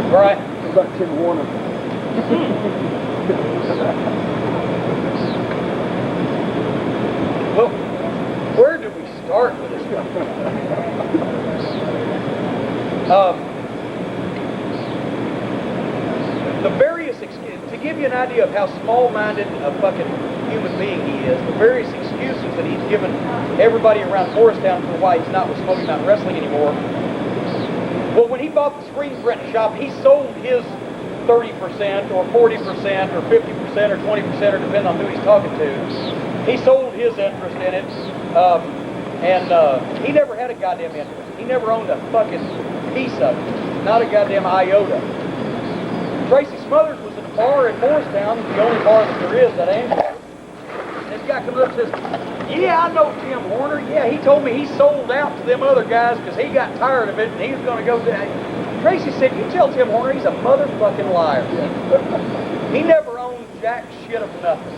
Right. What about Tim Warner? Well, where do we start with this? The various, to give you an idea of how small-minded a fucking human being he is, the various excuses that he's given everybody around Morristown for why he's not with Smoky Mountain Wrestling anymore. Well, when he bought the screen print shop, he sold his 30% or 40% or 50% or 20% or depending on who he's talking to. He sold his interest in it, and he never had a goddamn interest. He never owned a fucking piece of it, not a goddamn iota. Tracy Smothers was in a bar in Morristown, the only bar that there is that ain't. This guy comes up and says, yeah, I know Tim Horner. Yeah, he told me he sold out to them other guys because he got tired of it and he was going to go to... Tracy said, you tell Tim Horner he's a motherfucking liar. He never owned jack shit of nothing.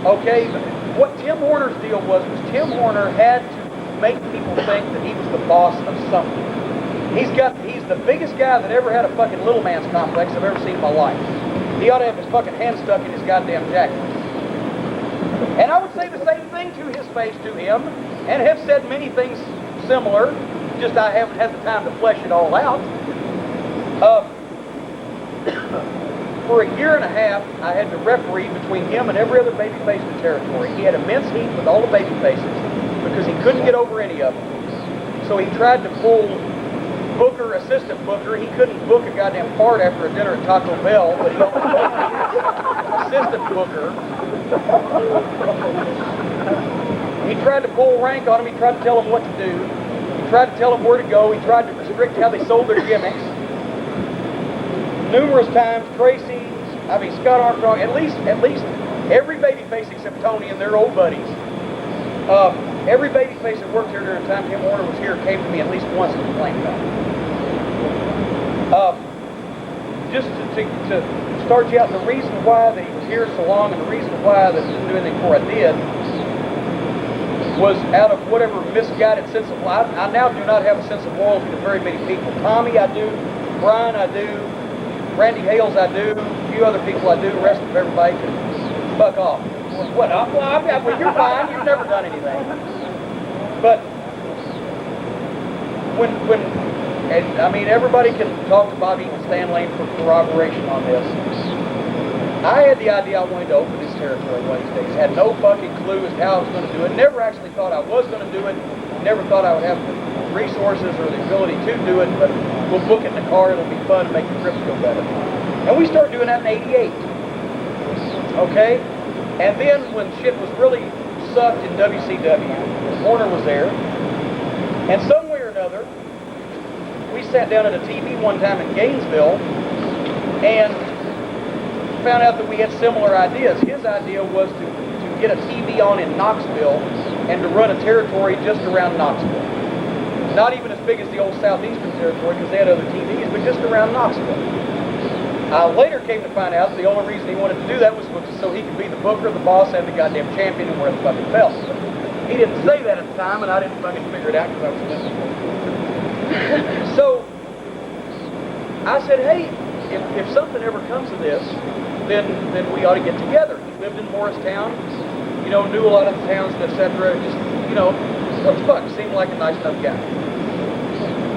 Okay, but what Tim Horner's deal was Tim Horner had to make people think that he was the boss of something. He's the biggest guy that ever had a fucking little man's complex I've ever seen in my life. He ought to have his fucking hand stuck in his goddamn jacket. And I would say the same thing to his face to him, and have said many things similar, just I haven't had the time to flesh it all out. For a year and a half, I had to referee between him and every other babyface in the territory. He had immense heat with all the babyfaces because he couldn't get over any of them. So he tried to pull Booker, assistant Booker. He couldn't book a goddamn fart after a dinner at Taco Bell, but he always assistant Booker. He tried to pull rank on him. He tried to tell him what to do. He tried to tell them where to go. He tried to restrict how they sold their gimmicks. Numerous times, Scott Armstrong, at least every babyface except Tony and their old buddies, every babyface that worked here during the time Tim Horner was here came to me at least once and complained about it. Just to start you out, the reason why that he was here so long and the reason why that I didn't do anything before I did was out of whatever misguided sense of life. I now do not have a sense of loyalty to very many people. Tommy, I do. Brian, I do. Randy Hales, I do. A few other people, I do. The rest of everybody can fuck off. What? Well, you're fine. You've never done anything. But everybody can talk to Bobby and Stan Lane for corroboration on this. I had the idea I wanted to open this territory one of these days. Had no fucking clue as to how I was going to do it. Never actually thought I was going to do it. Never thought I would have the resources or the ability to do it, but we'll book it in the car. It'll be fun to make the trips go better. And we started doing that in '88. Okay? And then when shit was really sucked in WCW, Horner was there, and some way or another, we sat down at a TV one time in Gainesville and found out that we had similar ideas. His idea was to get a TV on in Knoxville and to run a territory just around Knoxville. Not even as big as the old Southeastern territory because they had other TVs, but just around Knoxville. I later came to find out the only reason he wanted to do that was so he could be the booker, the boss, and the goddamn champion and wear the fucking belt. He didn't say that at the time, and I didn't fucking figure it out because I was miserable. So I said, hey, if something ever comes of this, then we ought to get together. He lived in Morristown, knew a lot of the towns, etc. Just, what the fuck, seemed like a nice enough guy.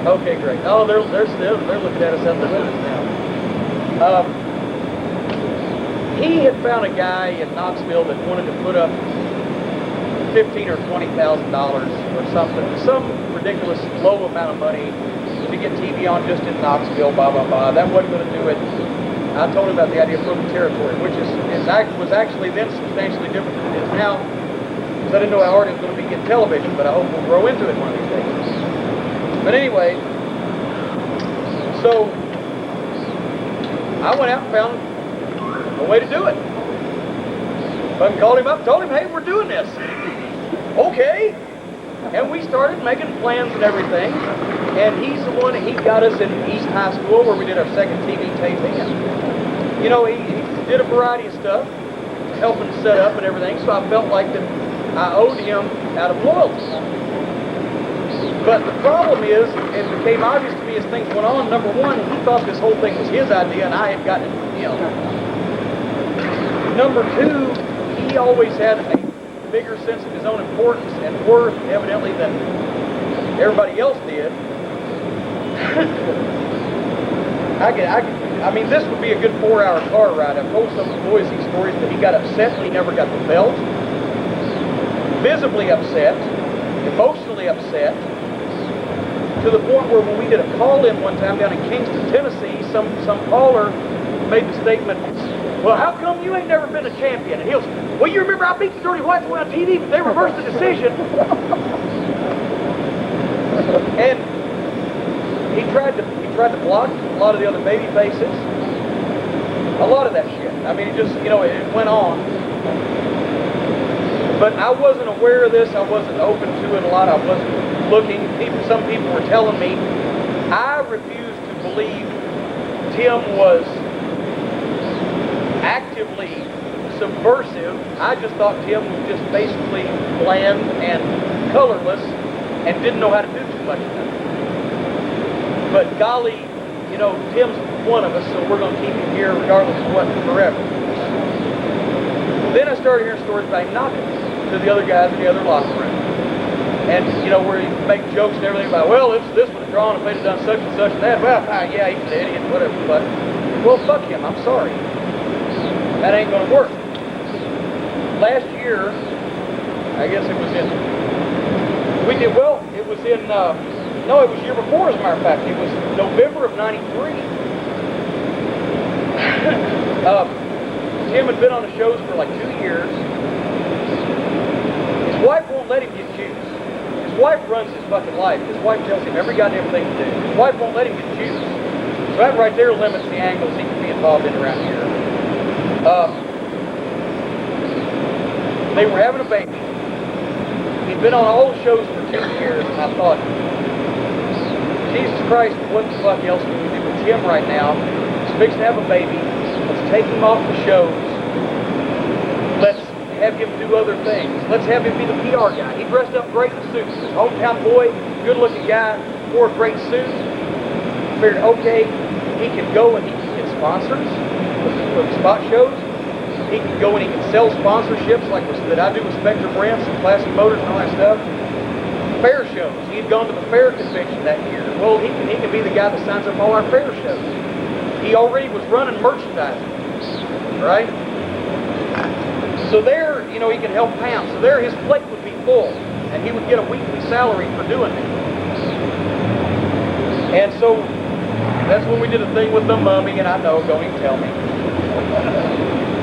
Okay, great. Oh, they're looking at us out the windows now. He had found a guy in Knoxville that wanted to put up $15,000 or $20,000 or something, some ridiculous low amount of money to get TV on just in Knoxville, blah, blah, blah. That wasn't going to do it. I told him about the idea of moving territory, which was actually then substantially different than it is now, because I didn't know how hard it was going to be getting television, but I hope we'll grow into it one of these days. But anyway, so I went out and found a way to do it. I called him up, told him, hey, we're doing this. Okay. And we started making plans and everything. And he's the one that he got us in East High School where we did our second TV taping. And, he did a variety of stuff, helping to set up and everything. So I felt like that I owed him out of loyalty. But the problem is, it became obvious to me as things went on, number one, he thought this whole thing was his idea and I had gotten it from him. Number two, he always had a bigger sense of his own importance and worth, evidently, than everybody else did. I mean, this would be a good 4-hour car ride. I've told some of the boys these stories, but he got upset when he never got the belt. Visibly upset, emotionally upset, to the point where when we did a call-in one time down in Kingston, Tennessee, some caller made the statement, well, how come you ain't never been a champion? And he was, well, you remember I beat the Dirty White Boy on TV, but they reversed the decision. And he tried to block a lot of the other baby faces. A lot of that shit. I mean, it just, it went on. But I wasn't aware of this. I wasn't open to it a lot. I wasn't looking. Some people were telling me. I refused to believe Tim was actively subversive. I just thought Tim was just basically bland and colorless and didn't know how to do too much of it. But golly, Tim's one of us, so we're going to keep him here regardless of what, forever. Then I started hearing stories about him knocking to the other guys in the other locker room. And, where he make jokes and everything about, well, if this would have drawn, if they'd have done such and such and that, well, yeah, he's an idiot, whatever, but, well, fuck him, I'm sorry. That ain't going to work. Last year, I guess it was it was in, no, it was the year before, as a matter of fact. It was November of '93. Tim had been on the shows for like 2 years. His wife won't let him get juice. His wife runs his fucking life. His wife tells him every goddamn thing to do. His wife won't let him get juice. So that right there limits the angles he can be involved in around here. They were having a baby. He'd been on all the shows for 2 years, and I thought, Jesus Christ, what the fuck else can we do with Tim right now? He's fixing to have a baby. Let's take him off the shows. Let's have him do other things. Let's have him be the PR guy. He dressed up great in the suit. He's a hometown boy, good-looking guy, wore a great suit. Figured, okay, he can go and he can get sponsors for the spot shows. He can go and he can sell sponsorships like that I do with Spectrum Rents and Classy Motors and all that stuff. Fair shows. He had gone to the fair convention that year. Well, he can be the guy that signs up all our fair shows. He already was running merchandising, right? So there, he can help Pam. So there, his plate would be full, and he would get a weekly salary for doing it. And so that's when we did a thing with the mummy, and I know, don't even tell me.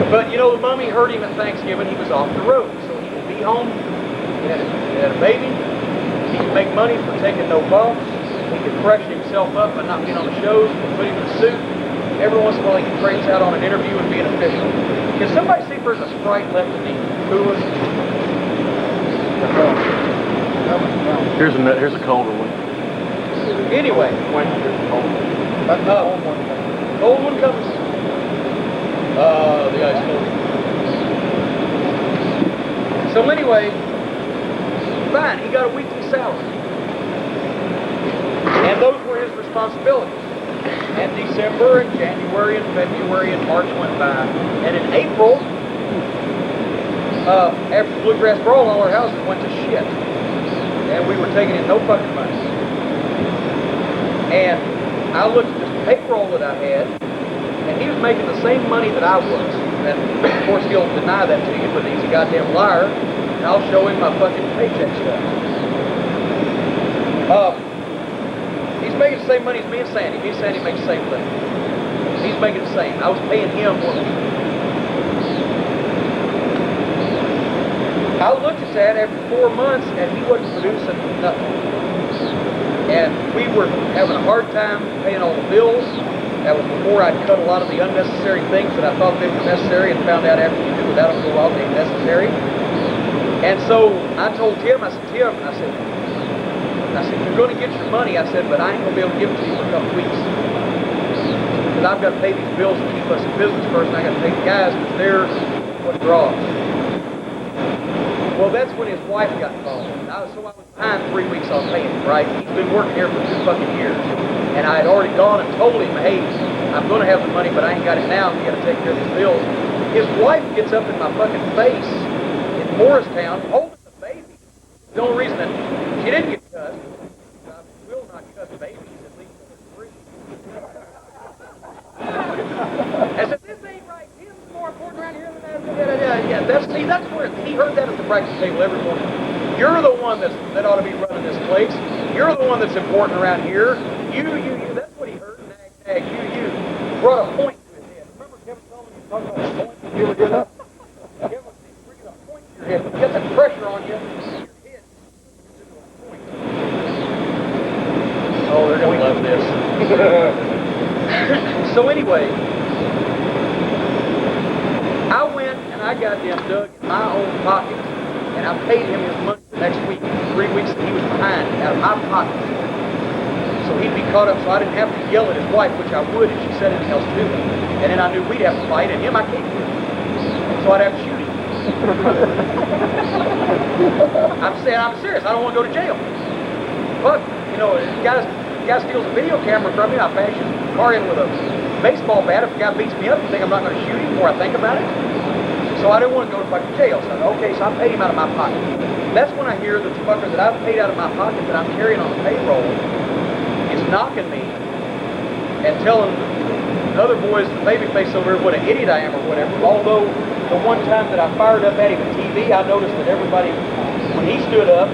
But the mummy hurt him at Thanksgiving. He was off the road, so he could be home. He had a baby. He could make money for taking no bumps. He could freshen himself up by not being on the shows, put him in a suit. Every once in a while he could trace out on an interview and be an official. Can somebody see if there's a Sprite left in the cooler? Here's a colder one. Anyway. Cold one comes. The ice cold. So anyway, fine, he got a weekly salary. And those were his responsibilities. And December and January and February and March went by. And in April, after the Bluegrass Brawl, all our houses went to shit. And we were taking in no fucking money. And I looked at this payroll that I had, and he was making the same money that I was. And of course he'll deny that to you, but he's a goddamn liar. And I'll show him my fucking paycheck stuff. He's making the same money as me and Sandy. Me and Sandy make the same thing. He's making the same. I was paying him what we. I looked at that after 4 months, and he wasn't producing nothing. And we were having a hard time paying all the bills. That was before I'd cut a lot of the unnecessary things that I thought they were necessary and found out after you do without them for a while they were necessary. And so I told Tim, I said, Tim, I said, you're going to get your money, I said, but I ain't going to be able to give it to you for a couple weeks. Because I've got to pay these bills to keep us in business first, and I got to pay the guys because they're what draws. Well, that's when his wife got involved. So I was behind 3 weeks on paying him, right? He's been working here for 2 fucking years. And I had already gone and told him, hey, I'm going to have the money, but I ain't got it now. You got to take care of these bills. His wife gets up in my fucking face in Morristown holding the baby. The only reason that she didn't get cut, I will not cut babies, at least when they're 3. I said, this ain't right. Tim's more important around here than that. Yeah, that's where he heard that at the breakfast table every morning. You're the one that ought to be running this place. You're the one that's important around here. You. That's what he heard. Nag, you. Brought a point to his head. Remember Kevin Sullivan, you talked about a point? You ever hear that? Kevin, he's bringing a point to your head. When you get that pressure on you, your head is into a point. Oh, they're going to love this. So anyway, I went and I got them dug in my own pocket, and I paid him his money the next week, 3 weeks that he was behind, out of my pocket. So he'd be caught up, so I didn't have to yell at his wife, which I would if she said anything else to me. And then I knew we'd have to fight, and him I can't do. So I'd have to shoot him. I'm serious. I don't want to go to jail. But, you know, if a guy steals a video camera from me, I bash his car in with a baseball bat. If a guy beats me up, I think I'm not going to shoot him before I think about it. So I didn't want to go to fucking jail. So I said, okay, so I paid him out of my pocket. That's when I hear that the fucker that I've paid out of my pocket that I'm carrying on the payroll is knocking me and telling the other boys, the baby face over here, what an idiot I am or whatever. Although the one time that I fired up at him on TV, I noticed that everybody, when he stood up,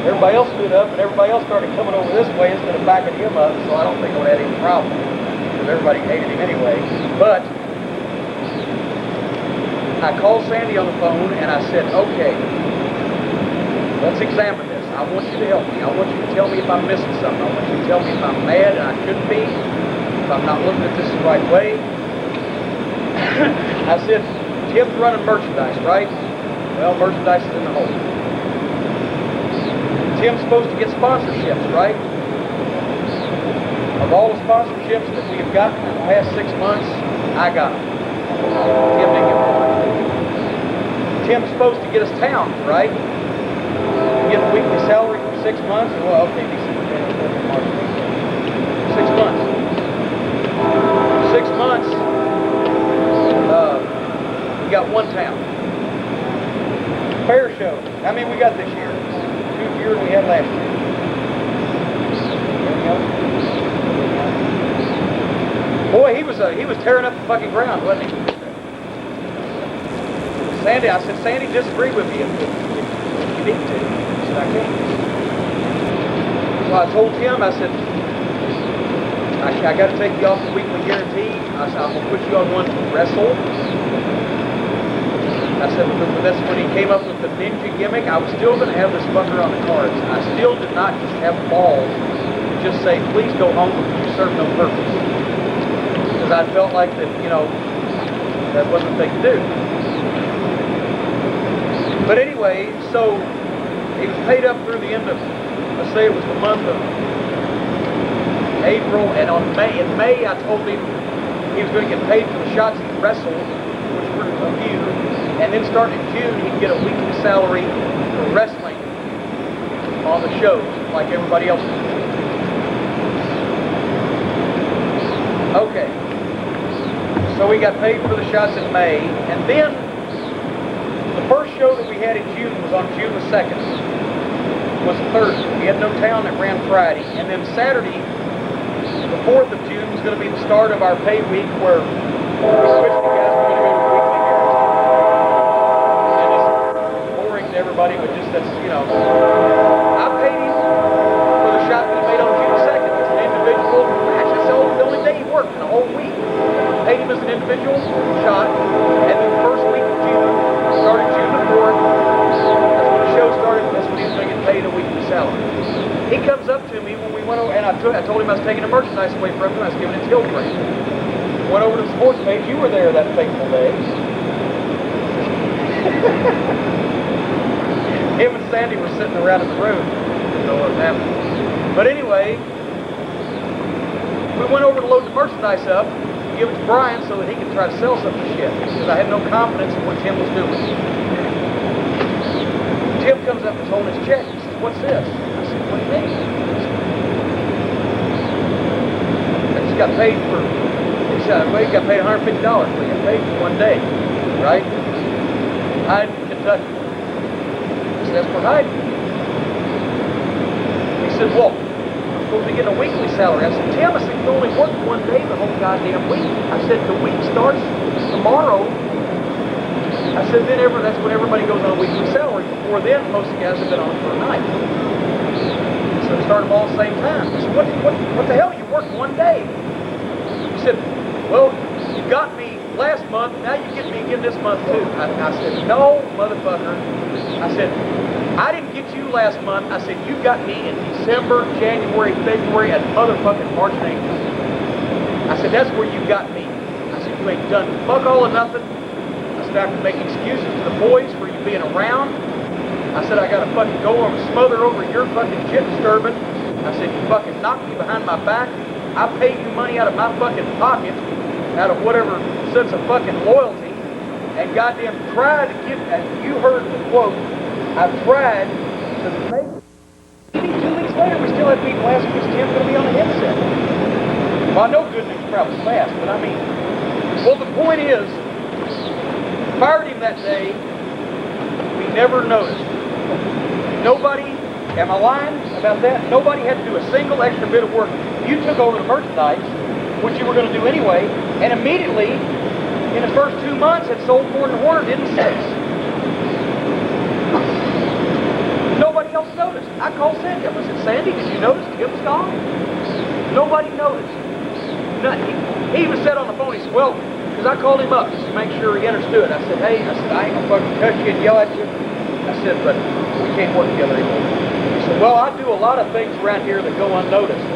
everybody else stood up, and everybody else started coming over this way instead of backing him up. So I don't think I would have had any problem because everybody hated him anyway. But I called Sandy on the phone and I said, okay, let's examine this. I want you to help me. I want you to tell me if I'm missing something. I want you to tell me if I'm mad and I shouldn't be, if I'm not looking at this the right way. I said, Tim's running merchandise, right? Well, merchandise is in the hole. Tim's supposed to get sponsorships, right? Of all the sponsorships that we have gotten in the last 6 months, I got them. Tim didn't get one. Tim's supposed to get us towns, right? Get a weekly salary for 6 months. Well, okay, December, January, February, March, April. 6 months. 6 months. We got one town. Fair show. How many we got this year? 2 fewer than we had last year. Boy, he was tearing up the fucking ground, wasn't he? Sandy, I said, Sandy, disagree with me if you need to. He said, I can't. So I told him, I said, I got to take you off the weekly guarantee. I said, I'm going to put you on one to wrestle. I said, but that's when he came up with the ninja gimmick. I was still going to have this fucker on the cards. I still did not just have balls to just say, please go home because you serve no purpose. Because I felt like that, you know, that wasn't the thing to do. But anyway, so he was paid up through the end of, let's say it was the month of April, and in May I told him he was going to get paid for the shots he wrestled, which were a few, and then starting in June he'd get a weekly salary for wrestling on the shows, like everybody else did. Okay, so we got paid for the shots in May, and then the first show that we had in June was on June the 2nd. It was Thursday. We had no town that ran Friday. And then Saturday, the 4th of June, was going to be the start of our pay week where we switched the guys were going to go to weekly guarantee. And it's boring to everybody, but just that's, you know. I paid him for the shot that he made on June 2nd. It's an individual match. That's the only day he worked in the whole week. Paid him as an individual shot. And then the first week of June, started June the 4th. That's when the show started. That's when he was going to get paid a weekly salary. He comes up to me when we went over, and I told him I was taking the merchandise away from him. I was giving it to Hillbrand. Went over to the sports page. You were there that fateful day. Him and Sandy were sitting around in the room. Didn't know what was happening. But anyway, we went over to load the merchandise up, give it to Brian so that he could try to sell some of the shit, because I had no confidence in what Tim was doing. Tim comes up and holding his check. He says, what's this? I said, what do you mean? I just got paid for, he said, well, you got paid $150. Well, you got paid for one day, right? Hyde, Kentucky. I said, that's for Hyde. He said, well, I'm supposed to be getting a weekly salary. I said, Tim, I said, you only work one day the whole goddamn week. I said, the week starts tomorrow. I said, that's when everybody goes on a weekly salary. Before then, most of the guys have been on for a night. So they start them all at the same time. I said, what the hell? You work one day. He said, well, you got me last month, now you get me again this month too. I said, no, motherfucker. I said, I didn't get you last month. I said, you got me in December, January, February, and motherfucking March and April. I said, that's where you got me. I said, you ain't done fuck all or nothing. I said, I have to make excuses to the boys for you being around. I said, I gotta fucking go and smother over your fucking shit disturbing. I said, you fucking knocked me behind my back. I paid you money out of my fucking pocket, out of whatever sense of fucking loyalty, and goddamn tried to give, and you heard the quote, I tried to make it. 2 weeks later, we still had people asking, is Tim going to be on the headset? Well, I know good news travels fast, but I mean, well, the point is, fired him that day, we never noticed. Nobody, am I lying about that? Nobody had to do a single extra bit of work. You took over the merchandise, which you were going to do anyway, and immediately, in the first 2 months, had sold more than Warner did in 6. Nobody else noticed. I called Sandy up. I said, Sandy, did you notice Tim was gone? Nobody noticed. He even said on the phone, he said, well, because I called him up just to make sure he understood. I said, hey, I ain't going to fucking touch you and yell at you. I said, but we can't work together anymore. He said, well, I do a lot of things around here that go unnoticed.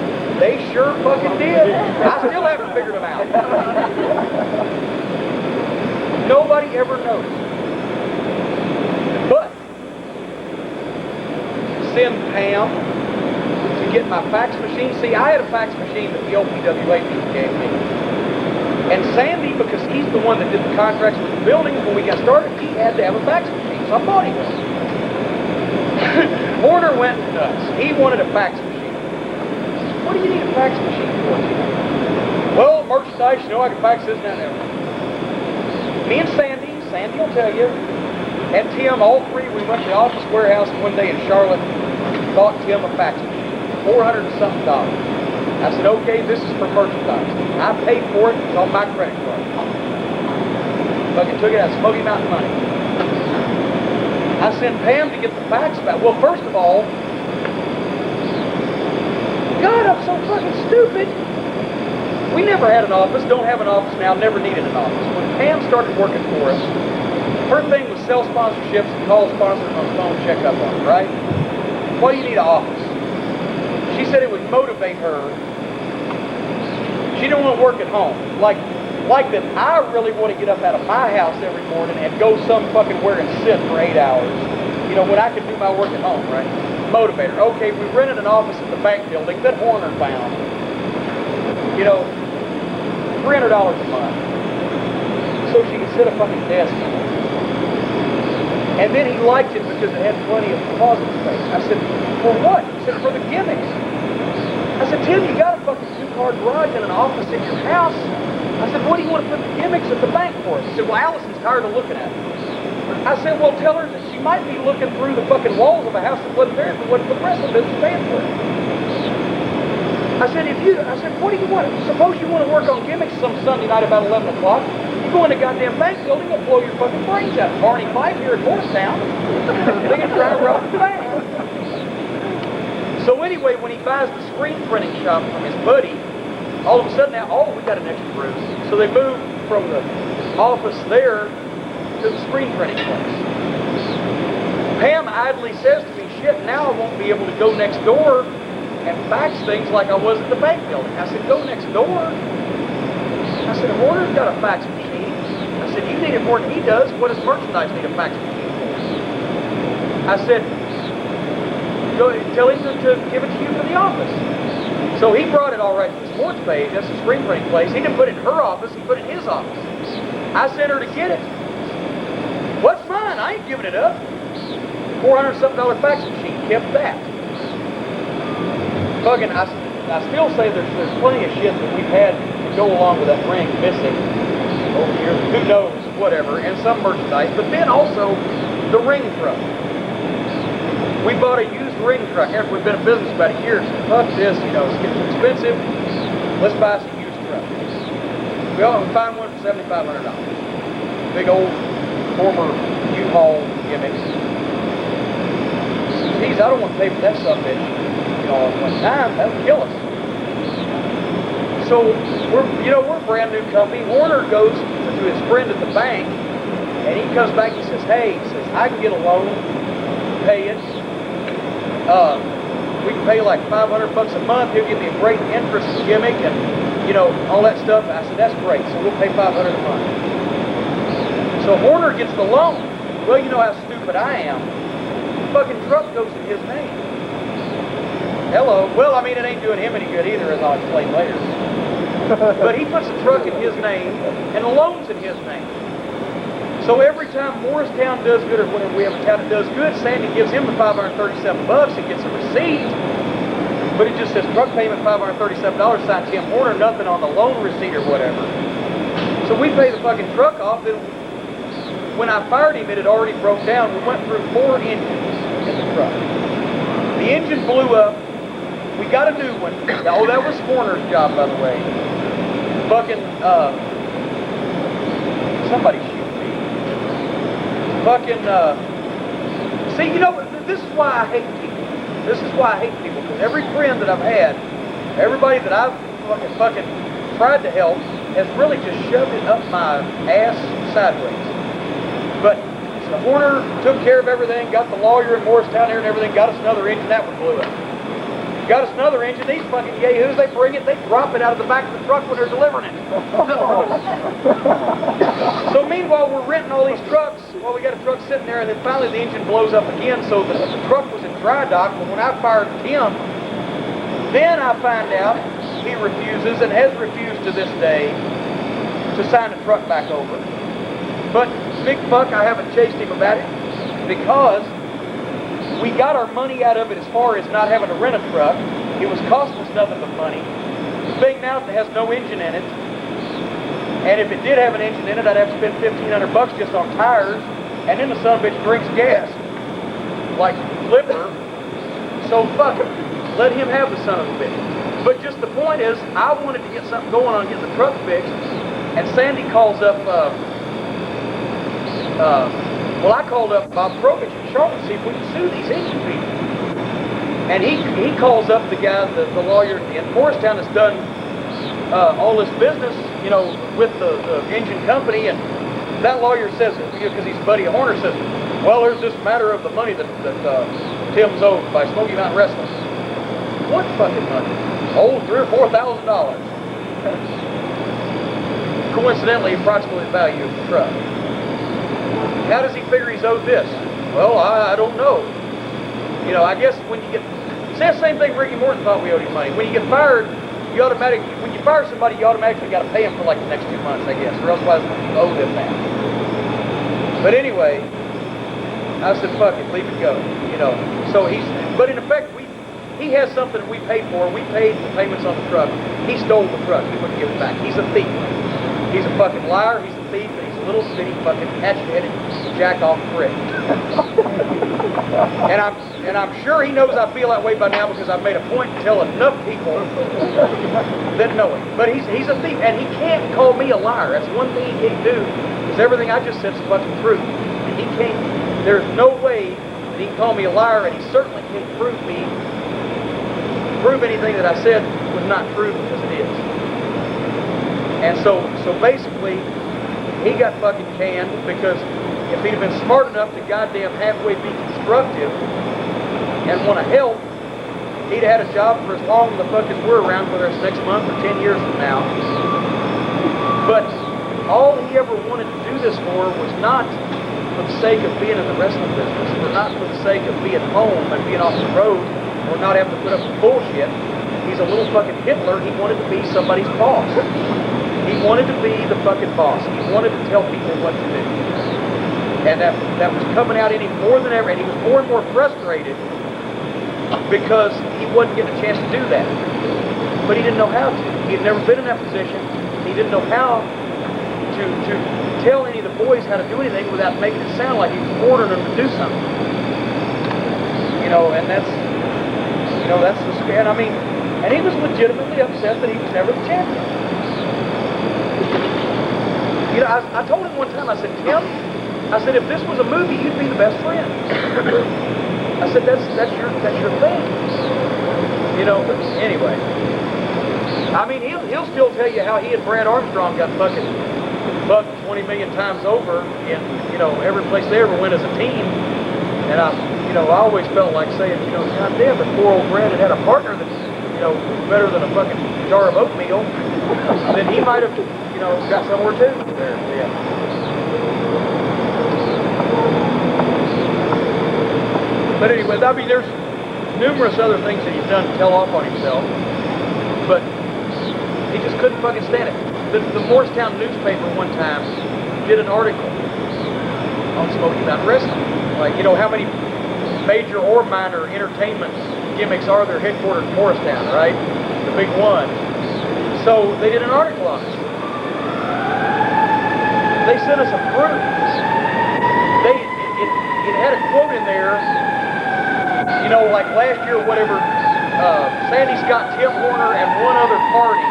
They sure fucking did. I still haven't figured them out. Nobody ever noticed. But send Pam to get my fax machine. See, I had a fax machine that the OPWA people gave me. And Sandy, because he's the one that did the contracts with the building, when we got started, he had to have a fax machine. So I bought him one. Horner went nuts. He wanted a fax machine. What do you need a fax machine for? Well, merchandise, you know, I can fax this and that and everything. Me and Sandy will tell you, and Tim, all three, we went to the office warehouse one day in Charlotte, bought Tim a fax machine, $400 and something. I said, okay, this is for merchandise. I paid for it, it's on my credit card. Fucking took it out of Smoky Mountain money. I sent Pam to get the fax back. Well, first of all, God, I'm so fucking stupid. We never had an office, don't have an office now, never needed an office. When Pam started working for us, her thing was sell sponsorships and call sponsors on the phone, check up on them, right? Why do you need an office? She said it would motivate her. She didn't want to work at home. Like that I really want to get up out of my house every morning and go some fucking where and sit for 8 hours. You know, when I could do my work at home, right? Motivator. Okay, we rented an office at the bank building that Horner found. You know, $300 a month. So she could sit a fucking desk in it. And then he liked it because it had plenty of closet space. I said, for what? He said, for the gimmicks. I said, Tim, you got a fucking 2-car garage and an office in your house. I said, what do you want to put the gimmicks at the bank for? He said, well, Allison's tired of looking at it. I said, well, tell her that she might be looking through the fucking walls of a house that wasn't there if it wasn't for the rest of the business paying for it. I said, what do you want? Suppose you want to work on gimmicks some Sunday night about 11 o'clock. You go in the goddamn bank building, they'll blow your fucking brains out. Barney Fife here in Morristown. They can try to rob the bank. So anyway, when he buys the screen printing shop from his buddy, all of a sudden now, oh, we got an extra room. So they moved from the office there to the screen printing place. Pam idly says to me, shit, now I won't be able to go next door and fax things like I was at the bank building. I said, go next door? I said, Horner's got a fax machine. I said, you need it more than he does. What does merchandise need a fax machine for? I said, go tell him to give it to you for the office. So he brought it all right to the sports page. That's the screen printing place. He didn't put it in her office. He put it in his office. I sent her to get it. What's mine? I ain't giving it up. $400 something fax machine. kept that. Fucking, I still say there's plenty of shit that we've had to go along with that ring missing over here. Who knows, whatever, and some merchandise. But then also the ring truck. We bought a used ring truck after we've been in business about a year. So fuck this, you know, it's getting too expensive. Let's buy us a used truck. We found one for $7,500. Big old former U-Haul gimmicks. Geez, I don't want to pay for that son of a bitch. You know, at one time, that would kill us. So we're a brand new company. Warner goes to his friend at the bank, and he comes back. He says, "Hey," he says, "I can get a loan, pay it. We can pay like $500 a month. He'll give me a great interest gimmick, and you know all that stuff." I said, "That's great. So we'll pay $500 a month." So Horner gets the loan. Well, you know how stupid I am. The fucking truck goes in his name. Hello. Well, I mean, it ain't doing him any good either, as I'll explain later. But he puts the truck in his name, and the loan's in his name. So every time Morristown does good, or whenever we have a town that does good, Sandy gives him the $537 and gets a receipt. But it just says truck payment $537, signed Tim Horner, nothing on the loan receipt or whatever. So we pay the fucking truck off. Then when I fired him, it had already broke down. We went through 4 engines in the truck. The engine blew up. We got a new one. Oh, that was Horner's job, by the way. Fucking, somebody shoot me. Fucking, see, you know, this is why I hate people. This is why I hate people, because every friend that I've had, everybody that I've fucking tried to help, has really just shoved it up my ass sideways. But so Horner took care of everything, got the lawyer in Morristown here and everything, got us another engine, that one blew up. Got us another engine, these fucking yahoos, they bring it, they drop it out of the back of the truck when they're delivering it. So meanwhile, we're renting all these trucks, well, we got a truck sitting there, and then finally the engine blows up again, so the truck was in dry dock, but when I fired Tim, then I find out he refuses, and has refused to this day, to sign the truck back over. But, big fuck, I haven't chased him about it, because we got our money out of it as far as not having to rent a truck. It was costing us nothing but money. The thing now is it has no engine in it. And if it did have an engine in it, I'd have to spend $1,500 just on tires. And then the son of a bitch drinks gas. Like Flipper. So fuck it. Let him have the son of a bitch. But just the point is, I wanted to get something going on getting the truck fixed. And Sandy calls up, well, I called up Bob Probich in Charlotte to see if we could sue these engine people. And he calls up the guy, the lawyer in Morristown that's done all this business, you know, with the engine company. And that lawyer says, because he's a buddy of Horner, says, well, there's this matter of the money that Tim's owed by Smoky Mountain Wrestling. What fucking money? Oh, $3,000 or $4,000. Coincidentally, approximately the value of the truck. How does he figure he's owed this? Well, I don't know. You know, I guess when you get... Say the same thing Ricky Morton thought we owed him money. When you get fired, when you fire somebody, you automatically got to pay them for like the next 2 months, I guess. Or otherwise you owe them that. But anyway, I said, fuck it, leave it go. You know, so but in effect, he has something that we paid for. We paid the payments on the truck. He stole the truck. He wouldn't give it back. He's a thief. He's a fucking liar. He's a thief. And he's a little bitty fucking hatchet-headed jack-off prick. And I'm sure he knows I feel that way by now because I've made a point to tell enough people that know it. But he's a thief, and he can't call me a liar. That's one thing he can't do, because everything I just said is fucking true. And he can't, there's no way that he can call me a liar, and he certainly can't prove anything that I said was not true, because it is. And so basically, he got fucking canned, because if he'd have been smart enough to goddamn halfway be constructive and want to help, he'd had a job for as long as the fuck as we're around, whether it's 6 months or 10 years from now. But all he ever wanted to do this for was not for the sake of being in the wrestling business, or not for the sake of being home and being off the road, or not having to put up with bullshit. He's a little fucking Hitler. He wanted to be somebody's boss. He wanted to be the fucking boss. He wanted to tell people what to do. And that was coming out in him more than ever, and he was more and more frustrated because he wasn't getting a chance to do that. But he didn't know how to. He had never been in that position. He didn't know how to tell any of the boys how to do anything without making it sound like he was ordering them to do something. And that's the scare. And he was legitimately upset that he was never the champion. I told him one time, I said, Tim, if this was a movie, you'd be the best friend. I said, that's your thing. But anyway. He'll still tell you how he and Brad Armstrong got fucking bucked 20 million times over in, every place they ever went as a team. And I always felt like saying, God damn, if poor old Brad had a partner that's, better than a fucking jar of oatmeal, then he might have, got somewhere too. There, yeah. But anyway, there's numerous other things that he's done to tell off on himself, but he just couldn't fucking stand it. The Morristown newspaper one time did an article on Smoky Mountain Wrestling. Like, how many major or minor entertainment gimmicks are there headquartered in Morristown, right? The big one. So they did an article on it. They sent us a proof. It had a quote in there, like last year or whatever, Sandy Scott, Tim Horner, and one other party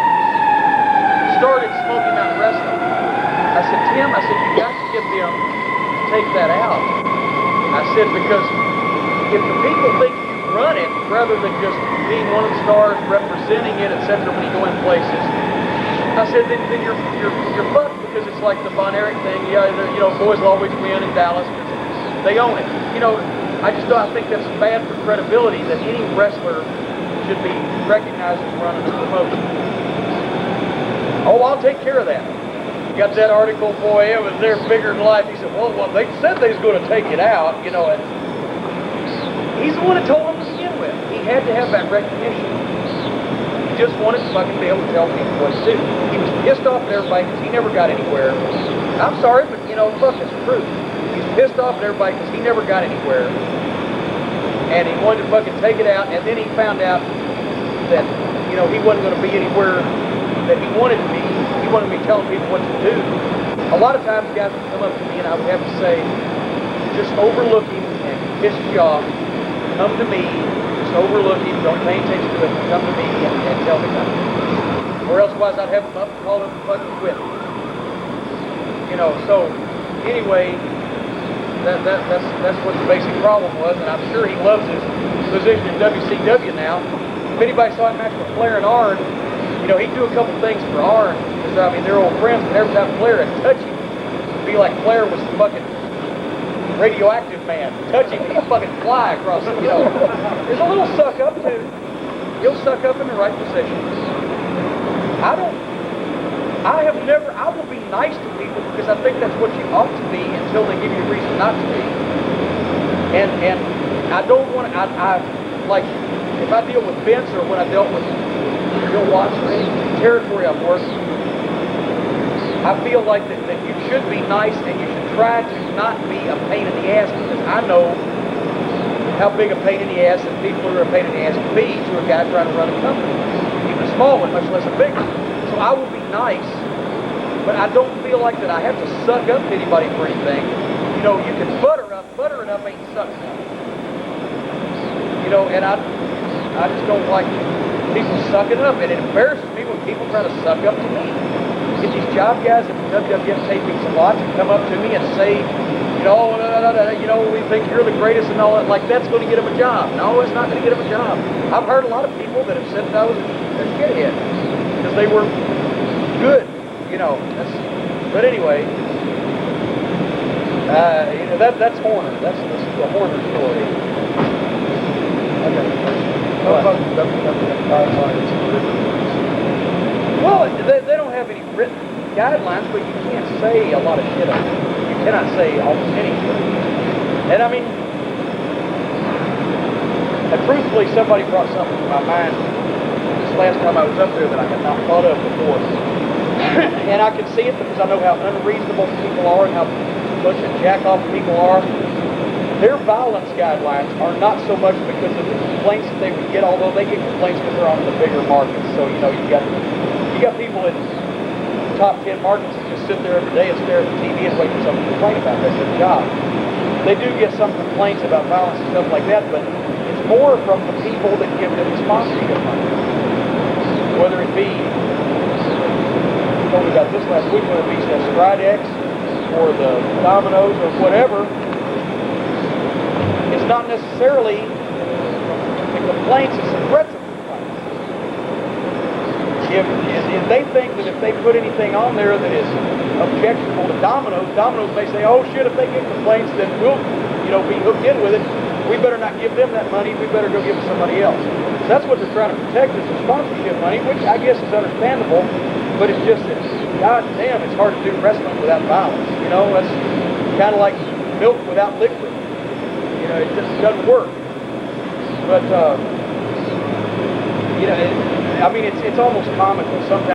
started Smoky Mountain Wrestling. I said, Tim, you got to get them to take that out. I said, because if the people think you run it, rather than just being one of the stars, representing it, etc., when you go in places, I said, then you're fucked, because it's like the Von Erich thing. Boys will always win in Dallas because they own it. I think that's bad for credibility that any wrestler should be recognized as running a promotion. Oh, I'll take care of that. Got that article, boy, it was there bigger than life. He said, well, they said they was going to take it out, and he's the one that told them to begin with. He had to have that recognition. He just wanted to fucking be able to tell people what to do. He was pissed off at everybody because he never got anywhere. I'm sorry, but, fuck, it's the truth. He's pissed off at everybody because he never got anywhere. And he wanted to fucking take it out, and then he found out that, he wasn't going to be anywhere that he wanted to be. He wanted to be telling people what to do. A lot of times guys would come up to me and I would have to say, just overlook him and piss you off. Come to me, just overlook him, don't pay attention to him, come to me and tell me something. Or elsewise I'd have him up and call him and fucking quit. So anyway, that's what the basic problem was, and I'm sure he loves his position in WCW now. If anybody saw him match with Flair and Arn, he'd do a couple things for Arn, because, they're old friends, but every time Flair would touch him, it'd be like Flair was the fucking radioactive man. Touch him, he'd fucking fly across, There's a little suck up, too. He'll suck up in the right positions. I will be nice to people because I think that's what you ought to be until they give you a reason not to be. And I don't want to, like, if I deal with Vince or when I dealt with Bill Watts or any territory I've worked, I feel like that you should be nice and you should try to not be a pain in the ass, because I know how big a pain in the ass and people who are a pain in the ass can be to a guy trying to run a company, even a small one, much less a big one. So I will be nice, but I don't feel like that I have to suck up to anybody for anything. You can butter it up ain't sucking up. And I just don't like people sucking up, and it embarrasses me when people try to suck up to me. Get these job guys at the WWF tapings a lot to come up to me and say, we think you're the greatest and all that. Like, that's going to get them a job. No, it's not going to get them a job. I've heard a lot of people that have said that I was a shithead because they were good, but anyway, that's Horner. That's the Horner story. Okay. Well, they don't have any written guidelines, but you can't say a lot of shit on it. You cannot say almost anything. And truthfully, somebody brought something to my mind this last time I was up there that I had not thought of before. And I can see it because I know how unreasonable people are and how much a jack-off people are. their violence guidelines are not so much because of the complaints that they would get, although they get complaints because they're on the bigger markets. So, you know, you got people in top 10 markets that just sit there every day and stare at the TV and wait for something to complain about. That's their job. They do get some complaints about violence and stuff like that, but it's more from the people that give them the sponsorship money. Whether it be, we told me about this last week, whether it be the Stridex or the Dominoes or whatever, it's not necessarily the complaints, it's the threats of complaints. If they think that if they put anything on there that is objectionable to Domino's, Domino's may say, oh shit, if they get complaints, then we'll, you know, be hooked in with it. We better not give them that money. We better go give it to somebody else. So that's what they're trying to protect, is the sponsorship money, which I guess is understandable, but it's just, god damn, it's hard to do wrestling without violence. You know, that's kind of like milk without liquid. You know, it just doesn't work. But, you know, I mean, it's almost comical sometimes.